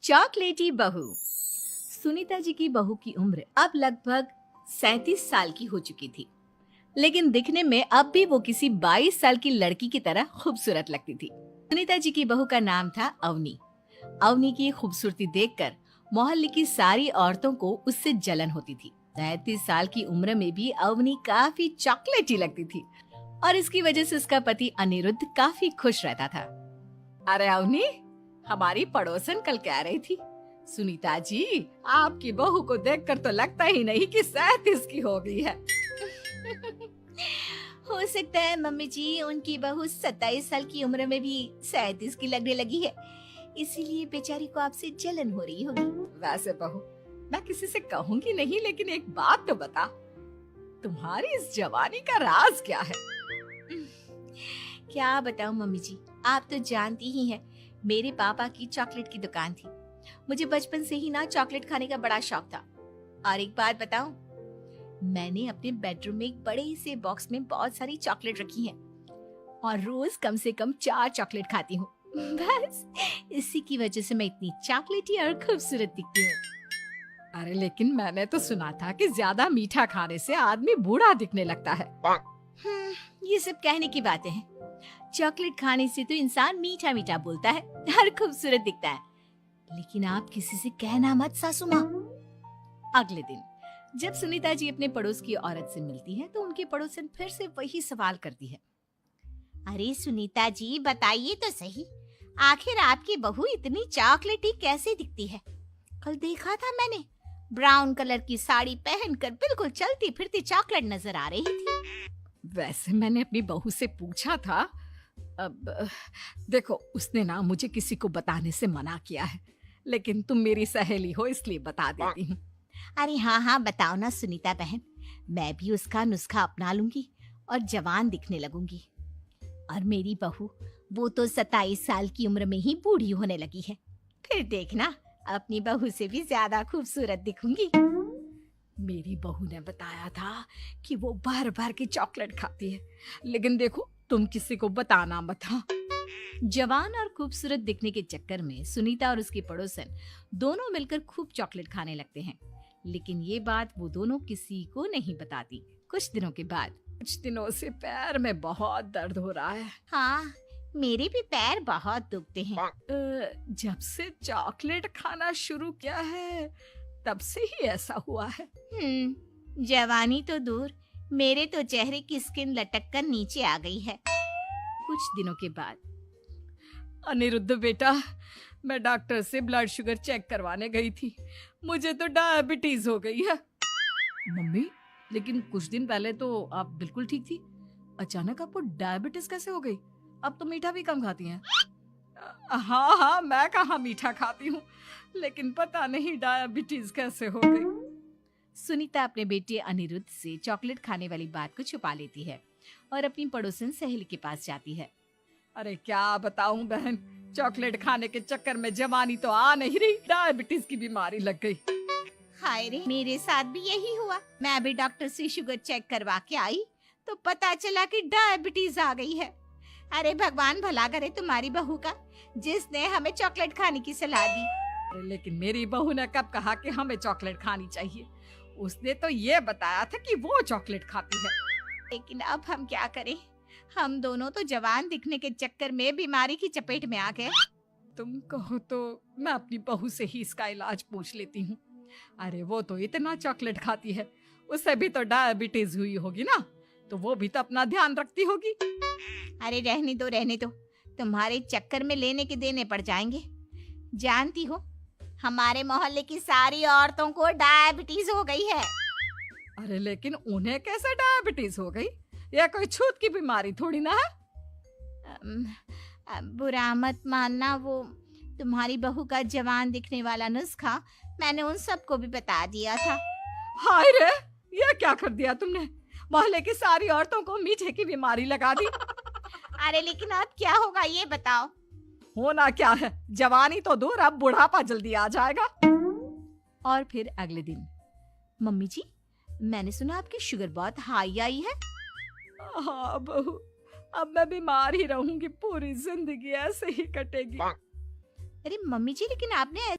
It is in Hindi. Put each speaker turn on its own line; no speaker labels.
चॉकलेटी बहू। सुनीता जी की बहू की उम्र अब लगभग 37 साल की हो चुकी थी, लेकिन दिखने में अब भी वो किसी 22 साल की लड़की की तरह खूबसूरत लगती थी। सुनीता जी की बहू का नाम था अवनी। अवनी की खूबसूरती देखकर मोहल्ले की सारी औरतों को उससे जलन होती थी। 37 साल की उम्र में भी अवनी काफी चॉकलेटी लगती थी और इसकी वजह से उसका पति अनिरुद्ध काफी खुश रहता था। अरे अवनी, हमारी पड़ोसन कल कह रही थी, सुनीता जी आपकी बहू को देखकर तो लगता ही नहीं कि 37 की हो गई है।
हो सकता है मम्मी जी उनकी बहू 27 साल की उम्र में भी 37 की लगने लगी है, इसीलिए बेचारी को आपसे जलन हो रही होगी।
वैसे बहू, मैं किसी से कहूंगी नहीं, लेकिन एक बात तो बता, तुम्हारी इस जवानी का राज क्या है?
क्या बताऊं मम्मी जी, आप तो जानती ही हैं, मेरे पापा की चॉकलेट की दुकान थी। मुझे बचपन से ही ना चॉकलेट खाने का बड़ा शौक था। और एक बात बताऊं, मैंने अपने बेडरूम में एक बड़े से बॉक्स में बहुत सारी चॉकलेट रखी हैं और रोज कम से कम 4 चॉकलेट खाती हूँ। बस इसी की वजह से मैं इतनी चॉकलेटी और खूबसूरत दिखती हूँ।
अरे लेकिन मैंने तो सुना था कि ज्यादा मीठा खाने से आदमी बूढ़ा दिखने लगता है।
ये सब कहने की बातें हैं। चॉकलेट खाने से तो इंसान मीठा मीठा बोलता है और खूबसूरत दिखता है, लेकिन आप किसी से कहना मत सासू माँ।
अगले दिन जब सुनीता जी अपने पड़ोस की औरत से मिलती है तो उनकी पड़ोसन फिर से वही सवाल करती है।
अरे सुनीता जी बताइए तो सही, आखिर आपकी बहू इतनी चॉकलेटी कैसे दिखती है? कल देखा था मैंने, ब्राउन कलर की साड़ी पहनकर बिल्कुल चलती फिरती चॉकलेट नजर आ रही थी।
वैसे मैंने अपनी बहू से पूछा था, अब देखो उसने ना मुझे किसी को बताने से मना किया है, लेकिन तुम मेरी सहेली हो इसलिए बता देती हूँ।
अरे हाँ हाँ बताओ ना सुनीता बहन, मैं भी उसका नुस्खा अपना लूंगी और जवान दिखने लगूंगी। और मेरी बहू वो तो 27 साल की उम्र में ही बूढ़ी होने लगी है, फिर देखना अपनी बहू से भी ज्यादा खूबसूरत दिखूंगी।
मेरी बहू ने बताया था कि वो भर भर के चॉकलेट खाती है, लेकिन देखो तुम किसी को बताना मत। हाँ। जवान और खूबसूरत दिखने के चक्कर में सुनीता और उसकी पड़ोसन दोनों मिलकर खूब चॉकलेट खाने लगते हैं, लेकिन ये बात वो दोनों किसी को नहीं बताती। कुछ दिनों के बाद, कुछ दिनों से पैर में बहुत दर्द हो रहा है।
हाँ, मेरे भी पैर बहुत दुखते हैं।
जब से चॉकलेट खाना शुरू किया है तब से ही ऐसा हुआ है।
जवानी तो दूर, मेरे तो चेहरे की स्किन लटक कर नीचे आ गई है।
कुछ दिनों के बाद, अनिरुद्ध बेटा, मैं डॉक्टर से ब्लड शुगर चेक करवाने गई थी, मुझे तो डायबिटीज हो गई है। मम्मी, लेकिन कुछ दिन पहले तो आप बिल्कुल ठीक थी, अचानक आपको डायबिटीज कैसे हो गई? अब तो मीठा भी कम खाती हैं। हाँ हाँ, मैं कहाँ मीठा खाती हूँ, लेकिन पता नहीं डायबिटीज कैसे हो गई। सुनीता अपने बेटे अनिरुद्ध से चॉकलेट खाने वाली बात को छुपा लेती है और अपनी पड़ोसन सहेली के पास जाती है। अरे क्या बताऊं बहन, चॉकलेट खाने के चक्कर में जवानी तो आ नहीं रही, डायबिटीज की बीमारी लग गई।
हाय रे, मेरे साथ भी यही हुआ। मैं भी डॉक्टर से शुगर चेक करवा के आई तो पता चला कि डायबिटीज आ गई है। अरे भगवान भला करे तुम्हारी बहू का, जिसने हमें चॉकलेट खाने की सलाह दी।
लेकिन मेरी बहू ने कब कहा कि हमें चॉकलेट खानी चाहिए? उसने तो ये बताया था कि वो चॉकलेट खाती है।
लेकिन अब हम क्या करें, हम दोनों तो जवान दिखने के चक्कर में बीमारी की चपेट में आ गए।
तुम कहो तो मैं अपनी बहू से ही इसका इलाज पूछ लेती हूँ। अरे वो तो इतना चॉकलेट खाती है, उसे भी तो डायबिटीज हुई होगी ना, तो वो भी तो अपना ध्यान रखती होगी।
अरे रहने दो, तुम्हारे चक्कर में लेने के देने पड़ जाएंगे। जानती हो, हमारे मोहल्ले की सारी औरतों को डायबिटीज हो गई है।
अरे लेकिन उन्हें कैसे डायबिटीज हो गई? यह कोई छूत की बीमारी थोड़ी ना है।
बुरा मत मानना, वो तुम्हारी बहू का जवान दिखने वाला नुस्खा मैंने उन सबको भी बता दिया था।
हाय रे, ये क्या कर दिया तुमने? मोहल्ले की सारी औरतों को मीठे की बीमारी लगा दी।
अरे लेकिन अब क्या होगा ये बताओ।
होना क्या है, जवानी तो दूर, अब बुढ़ापा जल्दी आ जाएगा। और फिर अगले दिन,
मम्मी जी, मैंने सुना आपकी शुगर बहुत हाई आई है।
हाँ बहू, अब मैं बीमार ही रहूंगी, पूरी जिंदगी ऐसे ही कटेगी।
अरे मम्मी जी, लेकिन आपने